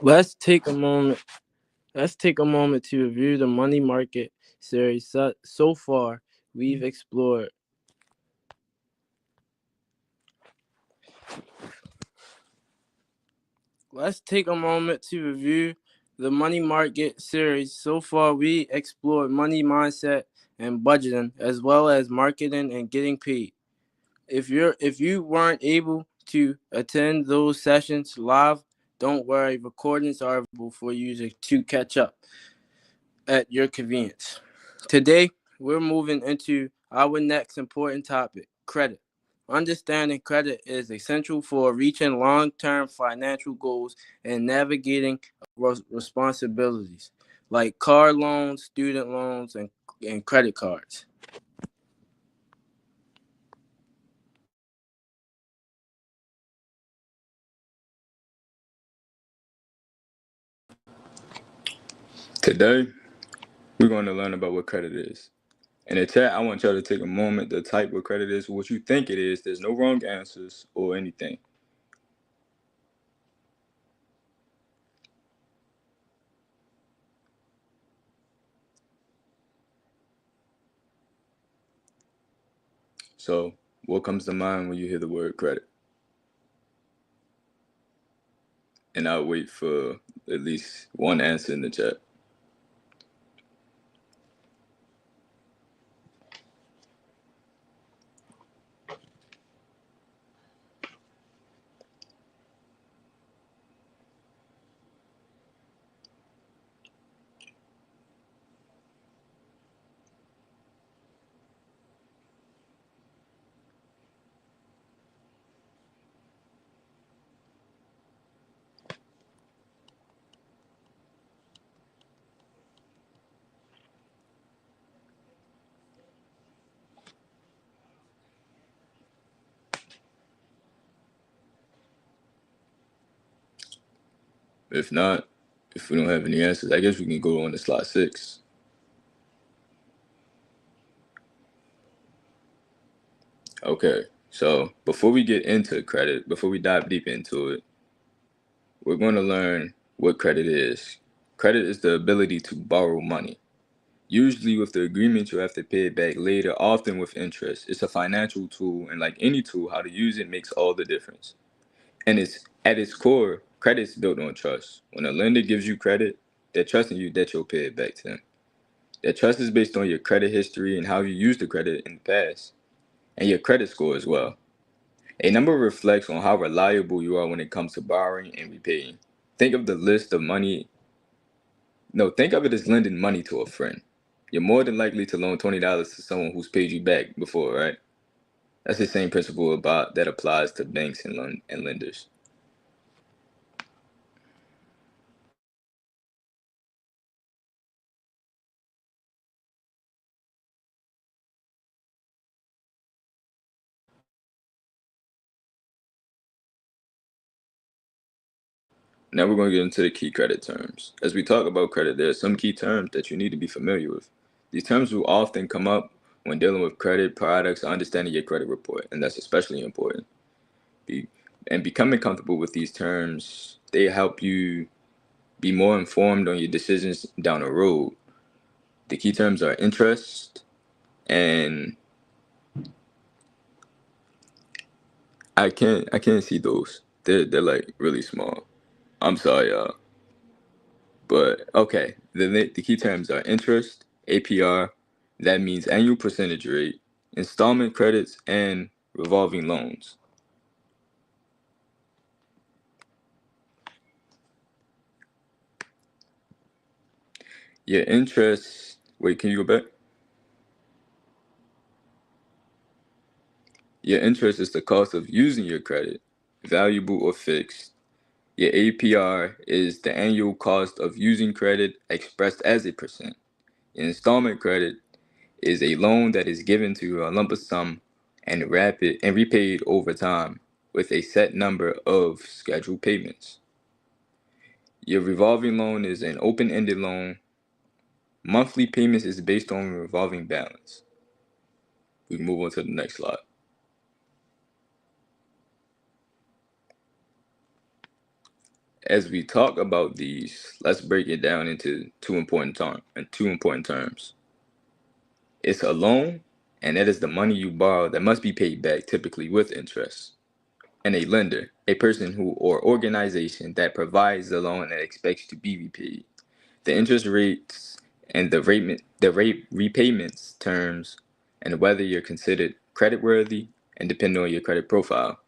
Let's take a moment. Let's take a moment to review the money market series. So far, we've explored. Let's take a moment to review the money market series. So far, we explored money mindset and budgeting, as well as marketing and getting paid. If you weren't able to attend those sessions live, don't worry. Recordings are available for you to catch up at your convenience. Today, we're moving into our next important topic: credit. Understanding credit is essential for reaching long-term financial goals and navigating responsibilities like car loans, student loans, and credit cards. Today, we're going to learn about what credit is. In the chat, I want y'all to take a moment to type what credit is, what you think it is. There's no wrong answers or anything. So, what comes to mind when you hear the word credit? And I'll wait for at least one answer in the chat. If not, if we don't have any answers, I guess we can go on to slide 6. Okay, so before we get into credit, before we dive deep into it, we're going to learn what credit is. Credit is the ability to borrow money. Usually, with the agreement, you have to pay it back later, often with interest. It's a financial tool, and like any tool, how to use it makes all the difference. And it's at its core, credit is built on trust. When a lender gives you credit, they're trusting you that you'll pay it back to them. That trust is based on your credit history and how you used the credit in the past, and your credit score as well. A number reflects on how reliable you are when it comes to borrowing and repaying. Think of the list of money. No, think of it as lending money to a friend. You're more than likely to loan $20 to someone who's paid you back before, right? That's the same principle about that applies to banks and lenders. Now we're going to get into the key credit terms. As we talk about credit, there are some key terms that you need to be familiar with. These terms will often come up when dealing with credit products or understanding your credit report, and that's especially important. Be, and becoming comfortable with these terms, they help you be more informed on your decisions down the road. The key terms are interest, and I can't see those. They're like really small. I'm sorry, y'all. But okay, the key terms are interest, APR, that means annual percentage rate, installment credits, and revolving loans. Your interest, wait, can you go back? Your interest is the cost of using your credit, valuable or fixed. Your APR is the annual cost of using credit expressed as a percent. Your installment credit is a loan that is given to you a lump sum and rapid and repaid over time with a set number of scheduled payments. Your revolving loan is an open-ended loan. Monthly payments is based on a revolving balance. We can move on to the next slide. As we talk about these, let's break it down into two important terms. It's a loan, and that is the money you borrow that must be paid back, typically with interest. And a lender, a person who or organization that provides the loan and expects to be repaid. The interest rates and the rate repayments terms, and whether you're considered creditworthy and depending on your credit profile.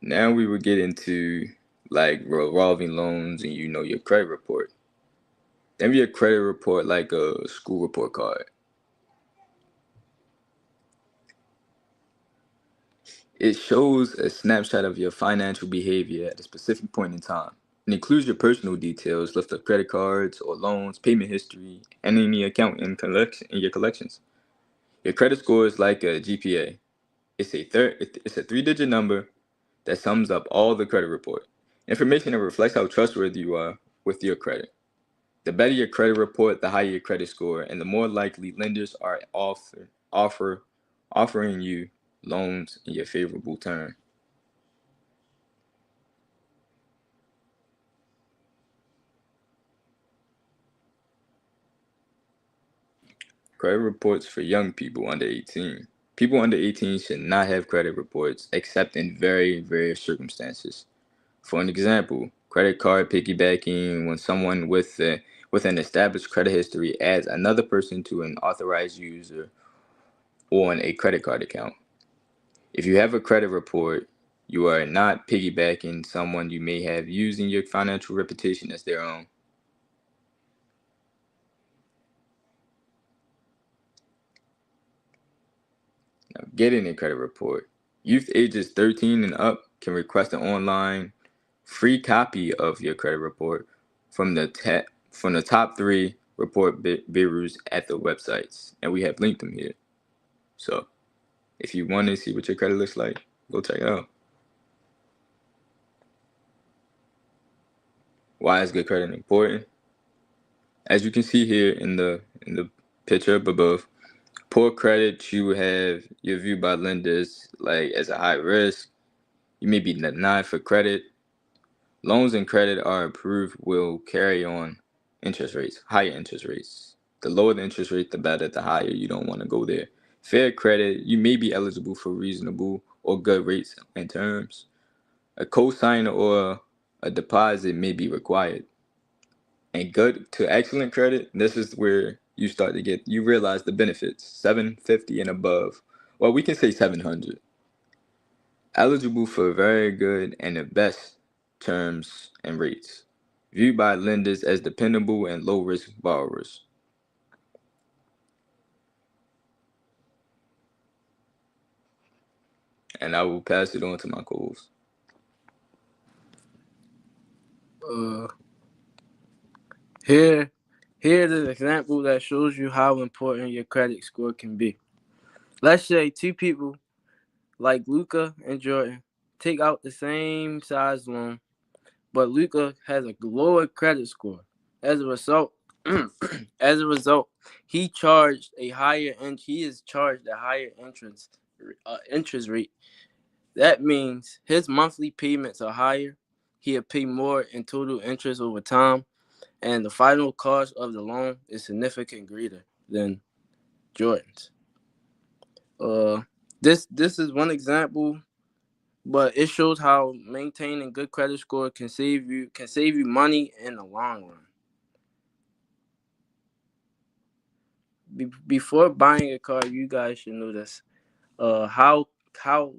Now we will get into like revolving loans and your credit report. Then your credit report like a school report card. It shows a snapshot of your financial behavior at a specific point in time. It includes your personal details, list of credit cards or loans, payment history, and any account in your collections. Your credit score is like a GPA. It's a three-digit number that sums up all the credit report. Information that reflects how trustworthy you are with your credit. The better your credit report, the higher your credit score, and the more likely lenders are offering you loans in your favorable term. Credit reports for young people under 18. People under 18 should not have credit reports except in very rare circumstances. For an example, credit card piggybacking when someone with an established credit history adds another person to an authorized user on a credit card account. If you have a credit report, you are not piggybacking someone you may have using your financial reputation as their own. Now, getting a credit report. Youth ages 13 and up can request an online free copy of your credit report from the top three report bureaus at the websites, and we have linked them here. So, if you want to see what your credit looks like, go check it out. Why is good credit important? As you can see here in the picture up above, poor credit, you're viewed by lenders like as a high risk. You may be denied for credit. Loans and credit are approved will carry on higher interest rates. The lower the interest rate, the better, the higher. You don't want to go there. Fair credit, you may be eligible for reasonable or good rates and terms. A cosigner or a deposit may be required. And good to excellent credit, this is where you realize the benefits. 750 and above. Well, we can say 700. Eligible for very good and the best terms and rates. Viewed by lenders as dependable and low risk borrowers. And I will pass it on to my co-host. Here's an example that shows you how important your credit score can be. Let's say two people like Luca and Jordan take out the same size loan, but Luca has a lower credit score. As a result, he is charged a higher interest rate. That means his monthly payments are higher. He'll pay more in total interest over time, and the final cost of the loan is significantly greater than Jordan's. This is one example, but it shows how maintaining good credit score can save you money in the long run. Before buying a car, you guys should know this.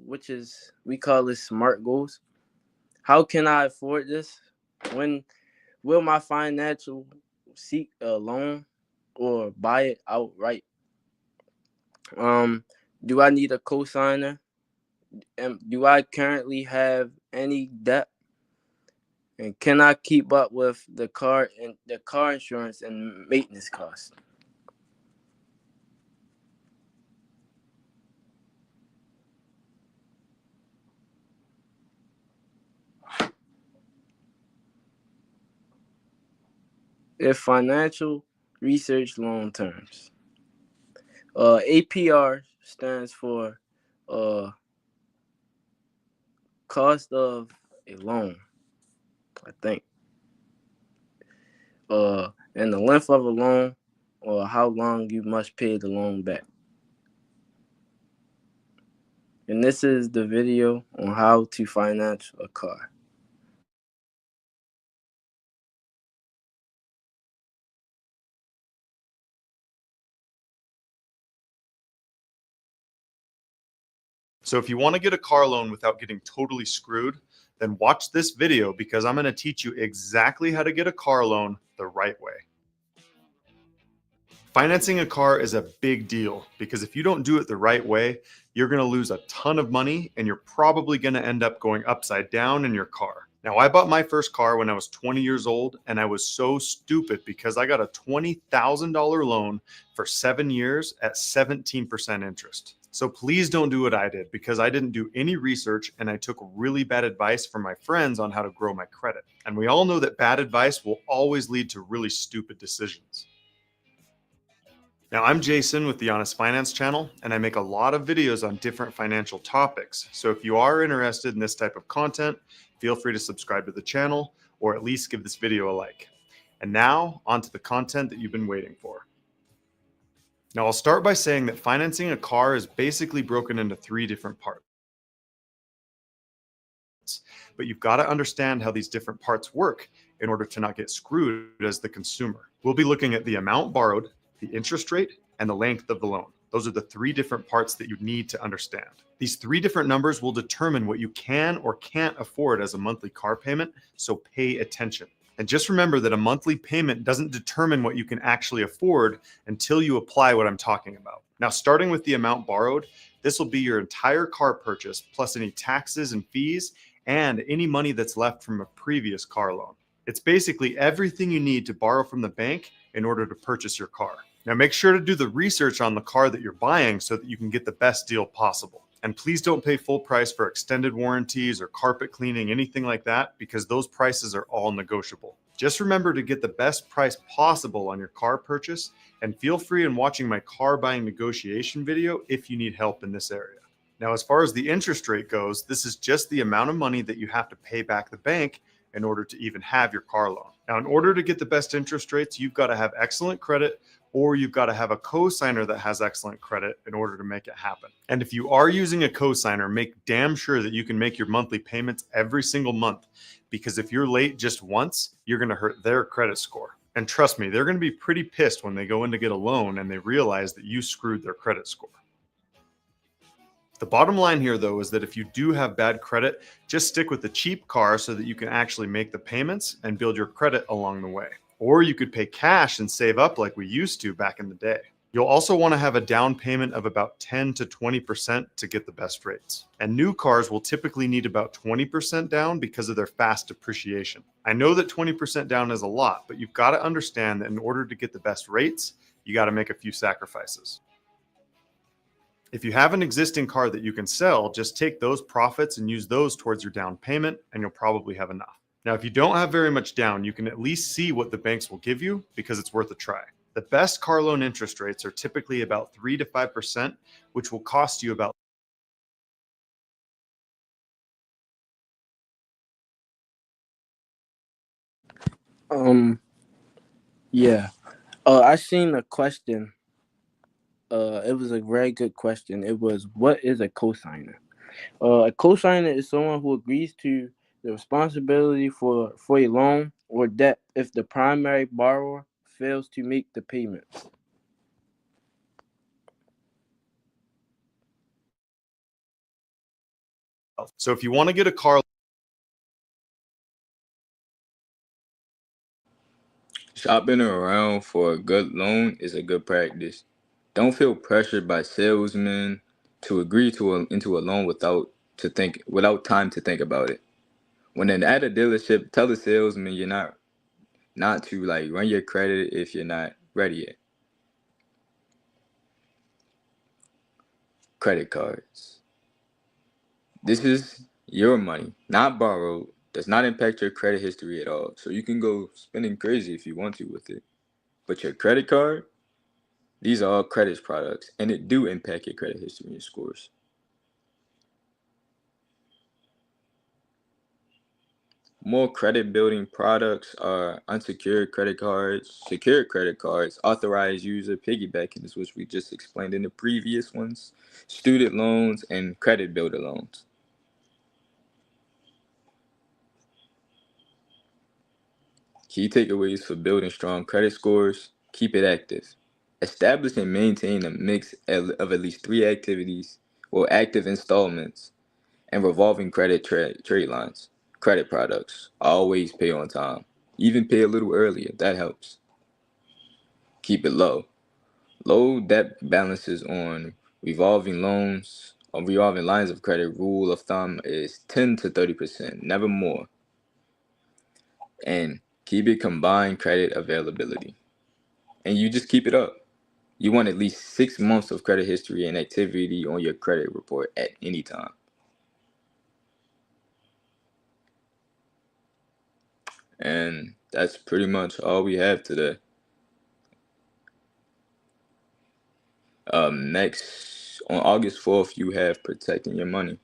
Which is we call this SMART goals. How can I afford this? When will my financial seek a loan or buy it outright? Do I need a cosigner? Do I currently have any debt? And can I keep up with the car insurance and maintenance costs? If financial research loan terms, APR stands for cost of a loan, I think. And the length of a loan, or how long you must pay the loan back. And this is the video on how to finance a car. So if you want to get a car loan without getting totally screwed, then watch this video because I'm going to teach you exactly how to get a car loan the right way. Financing a car is a big deal because if you don't do it the right way, you're going to lose a ton of money and you're probably going to end up going upside down in your car. Now, I bought my first car when I was 20 years old and I was so stupid because I got a $20,000 loan for 7 years at 17% interest. So please don't do what I did because I didn't do any research and I took really bad advice from my friends on how to grow my credit. And we all know that bad advice will always lead to really stupid decisions. Now, I'm Jason with the Honest Finance channel, and I make a lot of videos on different financial topics. So if you are interested in this type of content, feel free to subscribe to the channel or at least give this video a like. And now, on to the content that you've been waiting for. Now, I'll start by saying that financing a car is basically broken into 3 different parts. But you've got to understand how these different parts work in order to not get screwed as the consumer. We'll be looking at the amount borrowed, the interest rate, and the length of the loan. Those are the 3 different parts that you need to understand. These 3 different numbers will determine what you can or can't afford as a monthly car payment, so pay attention. And just remember that a monthly payment doesn't determine what you can actually afford until you apply what I'm talking about. Now, starting with the amount borrowed, this will be your entire car purchase plus any taxes and fees and any money that's left from a previous car loan. It's basically everything you need to borrow from the bank in order to purchase your car. Now, make sure to do the research on the car that you're buying so that you can get the best deal possible. And please don't pay full price for extended warranties or carpet cleaning, anything like that, because those prices are all negotiable. Just remember to get the best price possible on your car purchase, and feel free in watching my car buying negotiation video if you need help in this area. Now, as far as the interest rate goes, this is just the amount of money that you have to pay back the bank in order to even have your car loan. Now, in order to get the best interest rates, you've got to have excellent credit, or you've got to have a cosigner that has excellent credit in order to make it happen. And if you are using a cosigner, make damn sure that you can make your monthly payments every single month, because if you're late just once, you're going to hurt their credit score. And trust me, they're going to be pretty pissed when they go in to get a loan and they realize that you screwed their credit score. The bottom line here, though, is that if you do have bad credit, just stick with the cheap car so that you can actually make the payments and build your credit along the way. Or you could pay cash and save up like we used to back in the day. You'll also want to have a down payment of about 10 to 20% to get the best rates. And new cars will typically need about 20% down because of their fast depreciation. I know that 20% down is a lot, but you've got to understand that in order to get the best rates, you got to make a few sacrifices. If you have an existing car that you can sell, just take those profits and use those towards your down payment, and you'll probably have enough. Now, if you don't have very much down, you can at least see what the banks will give you because it's worth a try. The best car loan interest rates are typically about 3 to 5%, which will cost you about Yeah. I seen a question. It was a very good question. It was, what is a cosigner? A cosigner is someone who agrees to the responsibility for a loan or debt if the primary borrower fails to make the payments. So if you want to get a car, Shopping around for a good loan is a good practice. Don't feel pressured by salesmen to agree into a loan without time to think about it. When at a dealership, tell the salesman you're not to like run your credit if you're not ready yet. Credit cards. This is your money, not borrowed. Does not impact your credit history at all. So you can go spending crazy if you want to with it. But your credit card, These are all credit products, and it do impact your credit history and your scores. More credit building products are unsecured credit cards, secured credit cards, authorized user piggybacking, is which we just explained in the previous ones, student loans, and credit builder loans. Key takeaways for building strong credit scores: keep it active. Establish and maintain a mix of at least 3 activities or active installments and revolving credit trade lines. Credit products always pay on time. Even pay a little earlier. That helps. Keep it low. Low debt balances on revolving loans, on revolving lines of credit, rule of thumb is 10 to 30%, never more. And keep it combined credit availability. And you just keep it up. You want at least 6 months of credit history and activity on your credit report at any time. And that's pretty much all we have today. Next, on August 4th, you have Protecting Your Money.